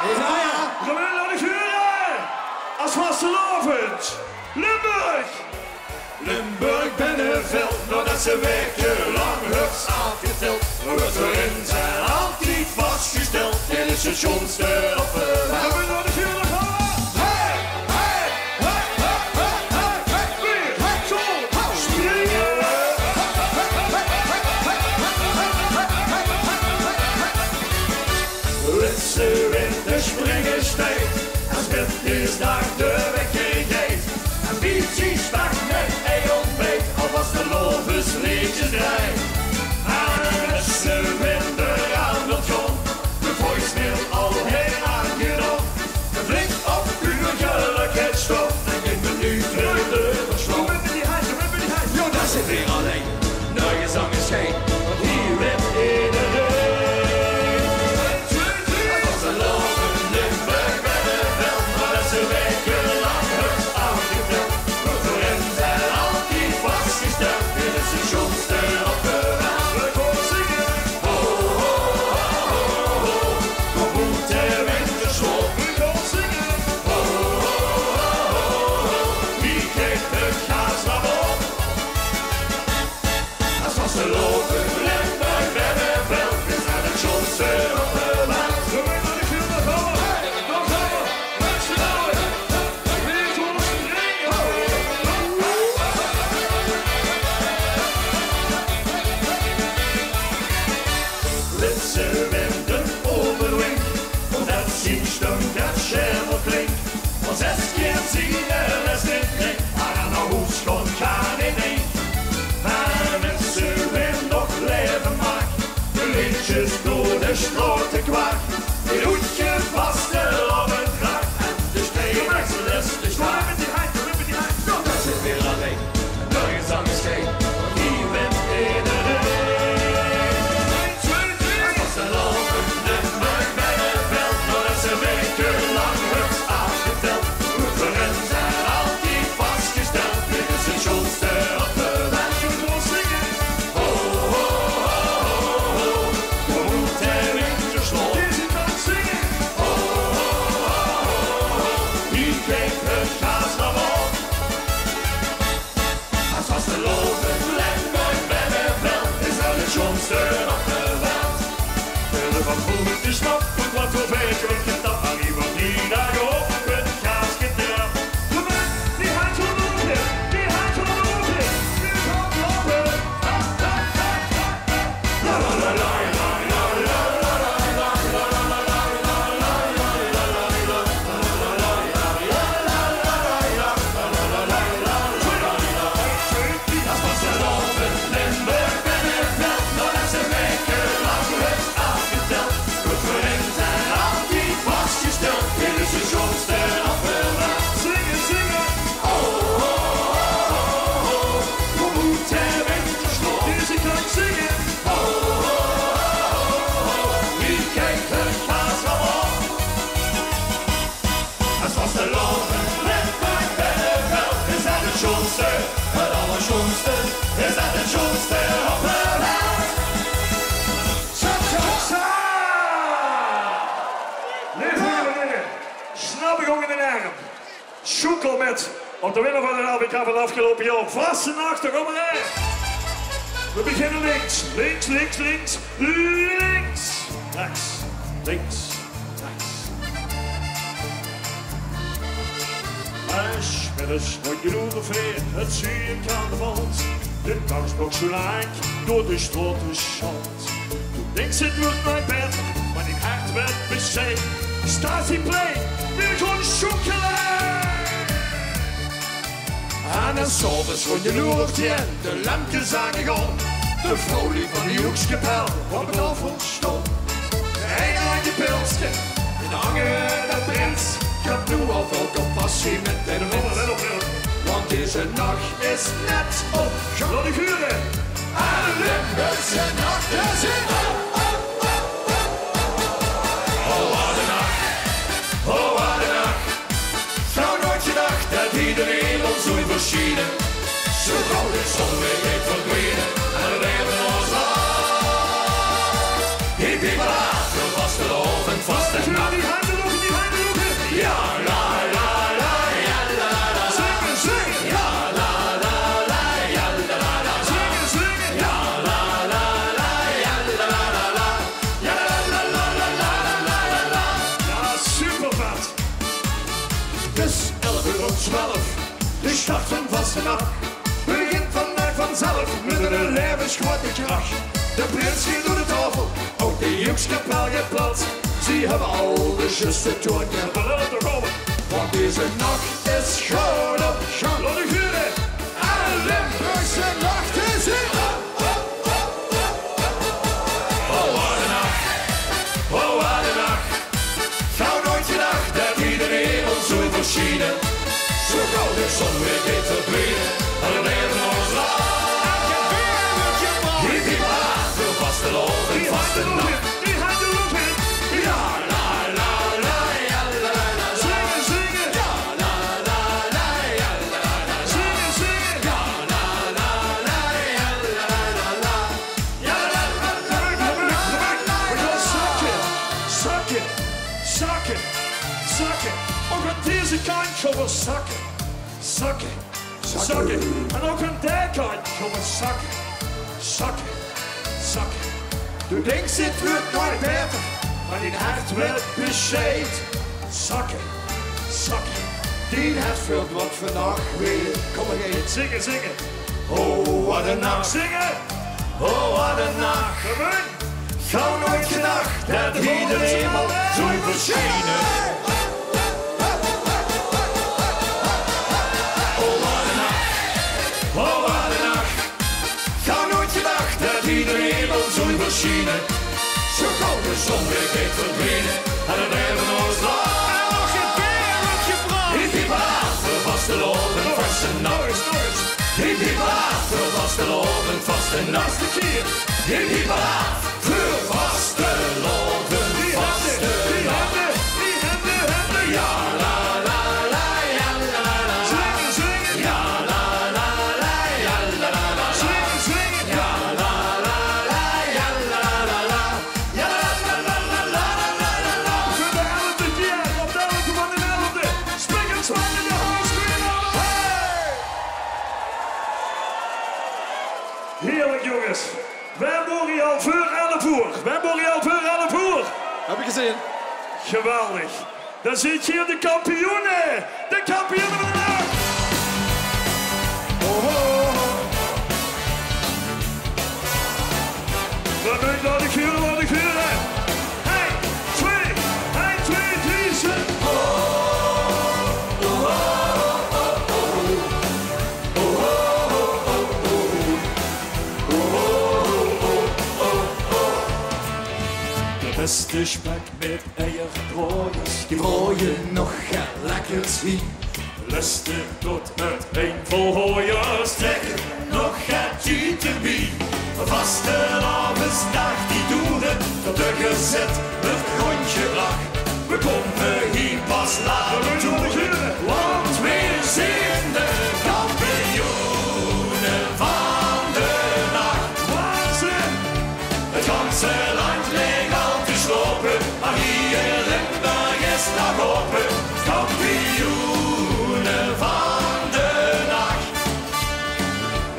Kom in naar de vuren! Als vastelovend! Limburg! Limburg binnenveld, nadat ze wekenlang hups afgeteld. Rutterin zijn altijd vastgesteld, in het stationsdeur op de weg. Kom in naar de vuren, gaan we! Hey, hey, hey, hey, hey, hey, weer, zo, springen! Litse winterspringerstijd, als met is daar de weg gegeet. En biertjes weg met een ontbijt, alvast de lovensliedjes draait. En litse winter aan het grond, de voicemail al heel aangenomen. De blik op uw geluksstof, en geen minuut terug de verslag. Jo, daar zit weer alleen, de gezang is geen, want hier wint iedereen. Door de sloten kwaak, die doet je vast op een draak. En de steenwechselers, de slaap met die heid, daar zit weer alleen, de gezang is geen, want die wint iedereen. Het was een lopende Limburg bij het veld, nadat ze wekenlang hups afgeteld. Roeteren zijn altijd vastgesteld, in de stationsdeur op de weg. Van vroeger te snappen, wat voor beetje wordt gedaan. Maar die wordt niet naar geholpen, gaas gedrag. Kom in, die hand van de open, die hand van de open. Die gaat lopen. La la la la la la la la la la la is dat het schoonste op de weg? Lieve snap ik ook in de arm. Schoekel met op de winnaar van de LBK van het afgelopen jaar. Vaste nachten, kom maar in. We beginnen links, links, links, links, links. Rechts, links, rechts. Smiddags word je ongeveer, het zie je carnaval. De dansbox zo lang door de sloten schalt. Toen denkt ze doet mijn bed, maar die hart werd bezet. Staat die play, weer gewoon chocolade. En dan s'avonds word je loert je de lampjes aangegaan. De folie van die hoekskapel op het afval stond. Een aan je pilsje, en hangen de prins. Ik heb nu al veel compassie met de wind. Want deze nacht is net op. Door die vuren. En de Limburgse nacht is in. Oh, wat een nacht. Oh, wat een nacht. Zou nooit gedacht dat iedereen ons zo verschieden. Zo gauw de zon weer heeft verdwenen. En we leven ons af. Ik ben maar laat, vast de oven, vast en nacht. 12, de start van vastenacht. Begint vandaag vanzelf met een levensgrote kracht. De prins ging door de tafel, ook de jukskapel gaat plat. Ze hebben al de juiste toon gehad. Want deze nacht is schoon op gang. Laat de guren, en Limburgse nacht is in. Oh, wat een nacht. Oh, wat een nacht. Gauw nooit gedacht dat iedereen ons zo verschieden. Zo gauw de zon weer gaat verdwijnen. En we leven ons lang. Hiep hiep haat, veel vaste loop en vaste nacht. Die gaat de loop in. Ja, la la la, ja la la la. Zingen, zingen. Ja, la la la, ja la la la. Zingen, zingen. Ja, la la la, ja la la la. Ja la la la la. We gaan zakken, zakken, zakken, zakken. Ook aan deze kant gaan we zakken, zakken, zakken. En ook aan die kant gaan we zakken, zakken, zakken. Du denkt het wordt nooit beter, maar die hart werd bescheid. Zakken, zakken. Die hart vult wat vandaag weer. Kom maar eens. Zingen, zingen. Oh, wat een nacht. Zingen. Oh, wat een nacht. Gewoon. Gauw nooit gedacht dat iedereen al zo verschijnen. Oh, wat een nacht. Oh, wat een nacht. Gauw nooit gedacht dat iedereen al zo verschijnen. Zo gauw de zon weer gaat verdwijnen. En dan hebben we ons lang. Hiep hiep haat, voor vaste lopen, vaste nacht. Hiep hiep haat, voor vaste lopen, vaste nacht. Hiep hiep haat, voor vaste lopen, vaste nacht. Ja la la la, ja la la. Zingen, zingen. Ja la la la, ja la la. Zingen, zingen. Ja la la la, ja la la. Ja la la la la la la la. Voor de 11e keer op de 11e van de 11e. Springend zwart in de hoofdspelen. Heerlijk jongens. Wij mogen hier al voor 11 uur. Wij mogen hier al voor 11 uur. Heb ik gezien. Geweldig. Dan zit je hier de kampioenen. De kampioenen van de nacht. Oh, oh, oh. Dan ben ik naar de guren, naar de guren. 1, 2, 3, zet. Beste spek met eierbroodjes, die brooien nog gaat lekker zien. Lusten tot het een vol hooiers. Trekken nog gaat u te bien. Vaste avondsdag die doeren, tot de gezet het grondje lag. We komen hier pas later toeren, want we zijn de kampioenen van de nacht. Waanzin. Het ganse land leeg al te slopen, maar hier in Limburg is nog open. Kampioenen van de nacht.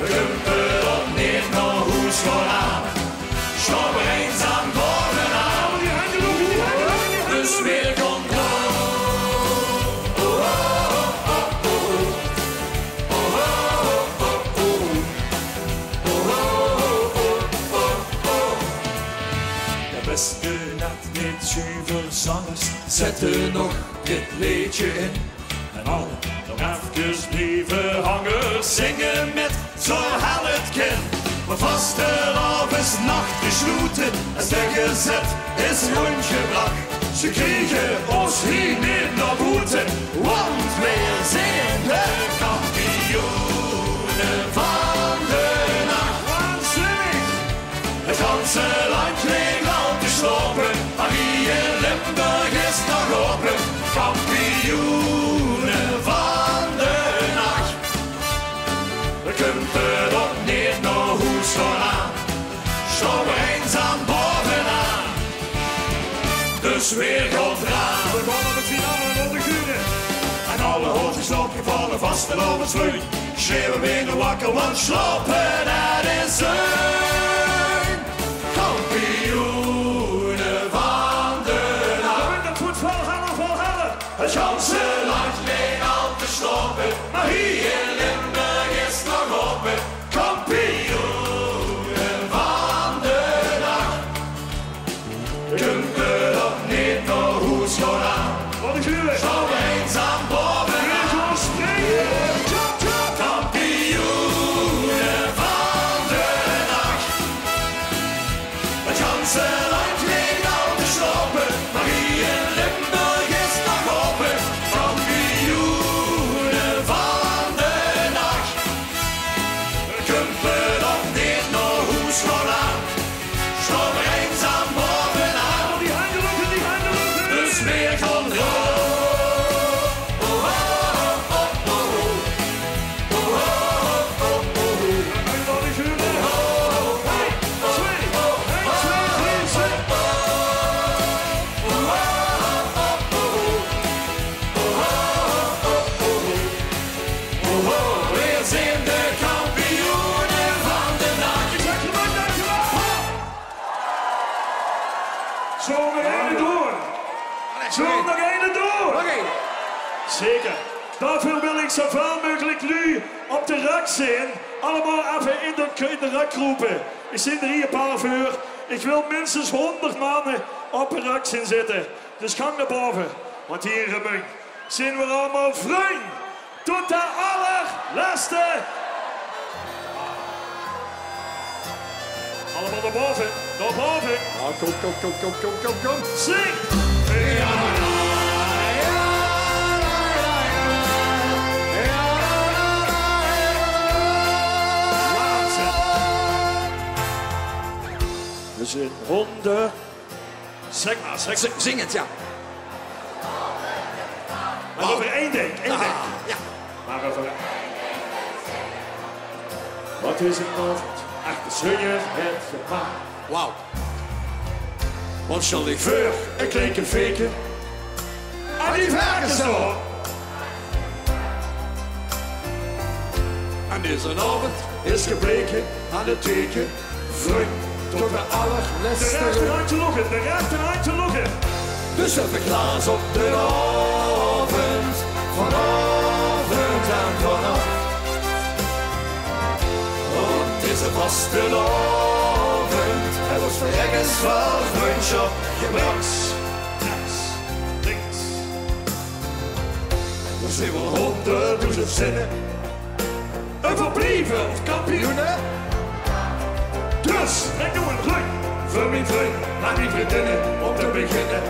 We kumpen op neer naar hoes gewoon aan. Schouw er eens aan bovenaan. Die handen op, die handen. Dus weer komt beste net met zuiverzangers zetten nog dit liedje in. En alle nog even blijven hangen. Zingen met zo hel het kind. Maar vaste avondsnacht gesloten. Als de gezet is rondgebracht. Ze kregen ons hier niet naar boeten. Want wij zijn de kampioenen van de nacht. Waanzinnig. Het ganse land leeg al te slopen, maar hier in Limburg is nog open. Kampioenen van de nacht. We kumpen op neer naar hoes gewoon aan. Schouw er eens aan bovenaan. Dus weer komt eraan. We gaan naar de finale van de guren. En alle hoofdjes opgevallen vast en over het vloei. Schreeuwen weer de wakker, want slopen dat is een kampioenen van de nacht. Dat wordt Valhalla, Valhalla. Het ganse land ligt al te slopen, maar hier in Limburg is nog open. Kampioenen van de nacht. Kumpen op niet nog hoe schoon aan. Wat is jullie? Zo eenzaam bovenaan. Gewoon springen. Kampioenen van de nacht. Het ganse land ligt al te slopen, maar hier in Limburg is nog open. Kampioenen van de nacht. Kumpen op niet nog hoe schoon aan. Zo eenzaam bovenaan. Die handen lukken, die handen lukken. Dus meer kan Zeker. Daarvoor wil ik zoveel mogelijk nu op de rak zijn. Allemaal even in de rak roepen. Ik zit er hier een paar voor. Ik wil minstens 100 mannen op de rak zien zitten. Dus gang naar boven. Want hier zijn we allemaal vriend. Tot de allerlaatste. Allemaal naar boven. Naar boven. Kom. Zing. We zijn honden. Zeg maar. Zing het, ja. Maar over één ding. Ja. Maar over... Wat is het nog? Achter zul je het gemaakt. Wauw. Wat zal ik voor een kleken faken? En die vragen zo. En deze avond is gebleken aan het teken. Vriend tot de De allerlaatste. rechterhand te lokken. De rechterhand te lokken. Dus even glaas op de avond. Vanavond en vanaf. Want het is een vaste avond. Het was voor ergens van vriendschap gebracht. Links. Er zijn wel 100.000 zinnen. Een verbleven of kampioenen. Dus, Ik doe een rug. voor mijn vriend en mijn vriendinnen om te beginnen.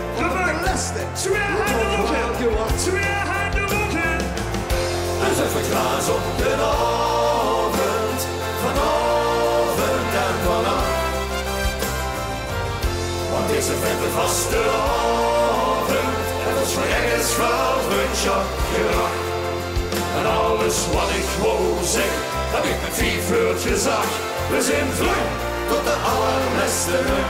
Twee handen lokken. Twee handen lokken. Dus even glaas op de avond. Vanavond en vanaf. Want deze vette vaste avond. Het was voor ergens van vriendschap gebracht. En alles wat ik wou zeggen, heb ik met 4 woordjes gezegd. We zijn vriend tot de allerlaatste rug.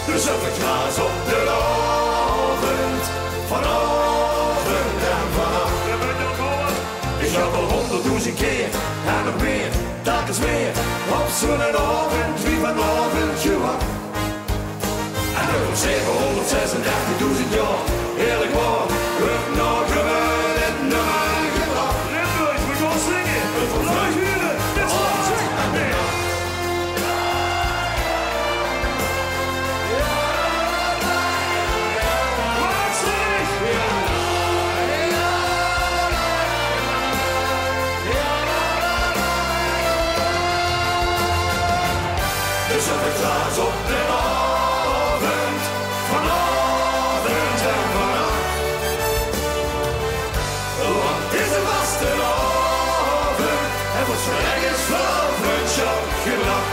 Dus even glaas op de avond. Vanavond en vanaf. Ik heb al 100.000 keer en nog meer, telkens meer. Op zo'n avond, wie vanavond gewacht. En over 736.000 jaar, eerlijk waar, wordt nog gewoon het nummer gebracht. Limburg, we gaan zingen. Blijf hier. Dit is wat zingen. Dus even glaas op de avond, vanavond en vanaf. Want het is een vaste avond, het wordt voor ergens van vriendschap gebracht.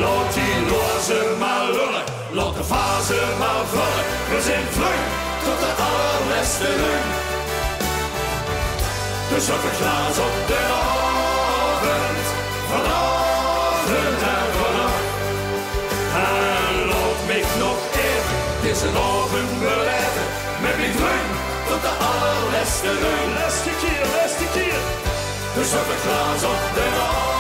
Laat die lozen maar lullen, laat de fase maar vallen. We zijn vriend tot de allerlaatste rug. Dus even glaas op de avond, vanavond en vanaf. En laat mij nog even deze avond beleven. Met mijn vriend tot de allerlaatste rug. Laatste keer. Dus even glaas op de avond.